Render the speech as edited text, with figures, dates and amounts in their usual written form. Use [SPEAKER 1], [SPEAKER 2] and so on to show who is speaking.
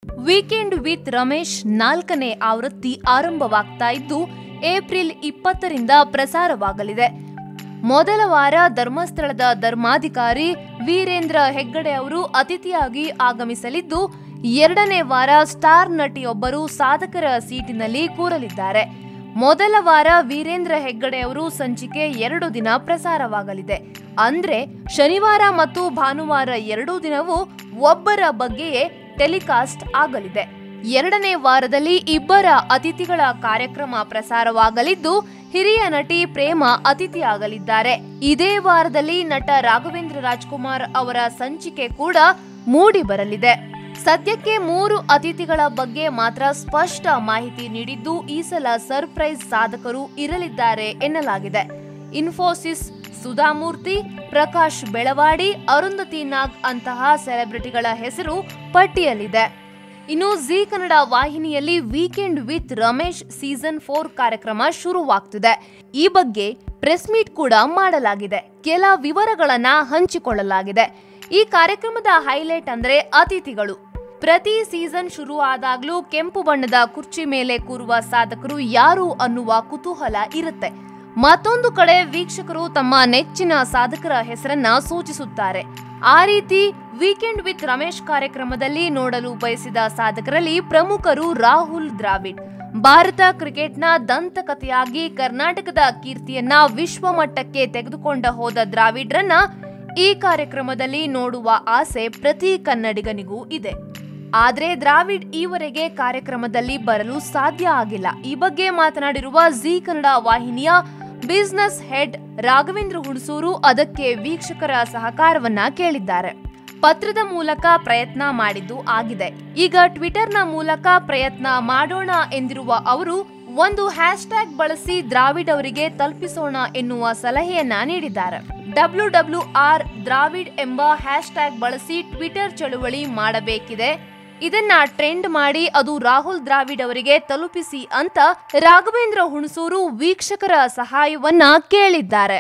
[SPEAKER 1] Weekend with Ramesh 4ನೇ ಆವೃತ್ತಿ ಆರಂಭವಾಗ್ತಾ ಇದ್ದು ಏಪ್ರಿಲ್ 20ರಿಂದ ಪ್ರಸಾರವಾಗಲಿದೆ. ಮೊದಲ ವಾರ ಧರ್ಮಸ್ಥಳದ ಧರ್ಮಾಧಿಕಾರಿ ವೀರೇಂದ್ರ ಹೆಗ್ಗಡೆ ಅವರು ಅತಿಥಿಯಾಗಿ ಆಗಮಿಸಲಿದ್ದು, 2ನೇ ವಾರ ಸ್ಟಾರ್ ನಟಿಯೊಬ್ಬರು ಸಾಧಕರ ಸೀಟಿನಲ್ಲಿ ಕೂರಲಿದ್ದಾರೆ. ಮೊದಲ ವಾರ ವೀರೇಂದ್ರ ಹೆಗ್ಗಡೆ ಅವರು ಸಂಚಿಕೆ 2 ದಿನ ಪ್ರಸಾರವಾಗಲಿದೆ. ಅಂದ್ರೆ ಶನಿವಾರ ಮತ್ತು ಭಾನುವಾರ 2 ದಿನವೂ ಒಬ್ಬರ ಬಗ್ಗೆಯೇ ಟೆಲಿಕಾಸ್ಟ್ ಆಗಲಿದೆ. 2ನೇ ವಾರದಲ್ಲಿ ಇಬ್ಬರ ಅತಿಥಿಗಳ ಕಾರ್ಯಕ್ರಮ ಪ್ರಸಾರವಾಗಲಿದ್ದು, ಹಿರಿಯ ನಟಿ ಪ್ರೇಮ ಅತಿಥಿಯಾಗಲಿದ್ದಾರೆ. ಇದೇ ವಾರದಲ್ಲಿ ನಟ ರಾಘವೇಂದ್ರ ರಾಜ್ಕುಮಾರ್ ಅವರ ಸಂಚಿಕೆ ಕೂಡ ಮೂಡಿ ಬರಲಿದೆ. ಸದ್ಯಕ್ಕೆ 3 ಅತಿಥಿಗಳ ಬಗ್ಗೆ ಮಾತ್ರ ಸ್ಪಷ್ಟ ಮಾಹಿತಿ ನೀಡಿದ್ದು, ಈ ಸಲ ಸರ್ಪ್ರೈಸ್ ಸಾಧಕರು ಇರಲಿದ್ದಾರೆ ಎನ್ನಲಾಗಿದೆ. ಇನ್ಫೋಸಿಸ್ ಸುಧಾಮೂರ್ತಿ, ಪ್ರಕಾಶ್ ಬೆಳವಾಡಿ, ಅರುಂಧತಿ ನಾಗ್ ಅಂತಹ ಸೆಲೆಬ್ರಿಟಿಗಳ ಹೆಸರು ಪಟ್ಟಿಯಲ್ಲಿದೆ. ಇನ್ನು ಜಿ ಕನ್ನಡ ವಾಹಿನಿಯಲ್ಲಿ ವೀಕೆಂಡ್ ವಿತ್ ರಮೇಶ್ ಸೀಸನ್ 4 ಕಾರ್ಯಕ್ರಮ ಶುರುವಾಗ್ತಿದೆ. ಈ ಬಗ್ಗೆ ಪ್ರೆಸ್ ಮೀಟ್ ಕೂಡ ಮಾಡಲಾಗಿದೆ. ಕೆಲ ವಿವರಗಳನ್ನ ಹಂಚಿಕೊಳ್ಳಲಾಗಿದೆ. ಈ ಕಾರ್ಯಕ್ರಮದ ಹೈಲೈಟ್ ಅಂದ್ರೆ ಅತಿಥಿಗಳು. ಪ್ರತಿ ಸೀಸನ್ ಶುರು ಆದಾಗ್ಲೂ ಕೆಂಪು ಬಣ್ಣದ ಕುರ್ಚಿ ಮೇಲೆ ಕೂರುವ ಸಾಧಕರು ಯಾರು ಅನ್ನುವ ಕುತೂಹಲ ಇರುತ್ತೆ. ಮತ್ತೊಂದು ಕಡೆ ವೀಕ್ಷಕರು ತಮ್ಮ ನೆಚ್ಚಿನ ಸಾಧಕರ ಹೆಸರನ್ನ ಸೂಚಿಸುತ್ತಾರೆ. ಆ ರೀತಿ ವೀಕೆಂಡ್ ವಿತ್ ರಮೇಶ್ ಕಾರ್ಯಕ್ರಮದಲ್ಲಿ ನೋಡಲು ಬಯಸಿದ ಸಾಧಕರಲ್ಲಿ ಪ್ರಮುಖರು ರಾಹುಲ್ ದ್ರಾವಿಡ್. ಭಾರತ ಕ್ರಿಕೆಟ್ನ ದಂತಕಥೆಯಾಗಿ ಕರ್ನಾಟಕದ ಕೀರ್ತಿಯನ್ನ ವಿಶ್ವಮಟ್ಟಕ್ಕೆ ತೆಗೆದುಕೊಂಡ ಹೋದ ದ್ರಾವಿಡ್ರನ್ನ ಈ ಕಾರ್ಯಕ್ರಮದಲ್ಲಿ ನೋಡುವ ಆಸೆ ಪ್ರತಿ ಕನ್ನಡಿಗನಿಗೂ ಇದೆ. ಆದ್ರೆ ದ್ರಾವಿಡ್ ಈವರೆಗೆ ಕಾರ್ಯಕ್ರಮದಲ್ಲಿ ಬರಲು ಸಾಧ್ಯ ಆಗಿಲ್ಲ. ಈ ಬಗ್ಗೆ ಮಾತನಾಡಿರುವ ಜಿ ಕನ್ನಡ ವಾಹಿನಿಯ ಬಿಸಿನೆಸ್ ಹೆಡ್ ರಾಘವೇಂದ್ರ ಹುಣಸೂರು ಅದಕ್ಕೆ ವೀಕ್ಷಕರ ಸಹಕಾರವನ್ನ ಕೇಳಿದ್ದಾರೆ. ಪತ್ರದ ಮೂಲಕ ಪ್ರಯತ್ನ ಮಾಡಿದ್ದು ಆಗಿದೆ. ಈಗ ಟ್ವಿಟರ್ನ ಮೂಲಕ ಪ್ರಯತ್ನ ಮಾಡೋಣ ಎಂದಿರುವ ಅವರು ಒಂದು ಹ್ಯಾಶ್ಟ್ಯಾಗ್ ಬಳಸಿ ದ್ರಾವಿಡ್ ಅವರಿಗೆ ತಲುಪಿಸೋಣ ಎನ್ನುವ ಸಲಹೆಯನ್ನ ನೀಡಿದ್ದಾರೆ. WWR ದ್ರಾವಿಡ್ ಎಂಬ ಹ್ಯಾಶ್ಟ್ಯಾಗ್ ಬಳಸಿ ಟ್ವಿಟರ್ ಚಳುವಳಿ ಮಾಡಬೇಕಿದೆ. ಇದನ್ನ ಟ್ರೆಂಡ್ ಮಾಡಿ ಅದು ರಾಹುಲ್ ದ್ರಾವಿಡ್ ಅವರಿಗೆ ತಲುಪಿಸಿ ಅಂತ ರಾಘವೇಂದ್ರ ಹುಣಸೂರು ವೀಕ್ಷಕರ ಸಹಾಯವನ್ನ ಕೇಳಿದ್ದಾರೆ.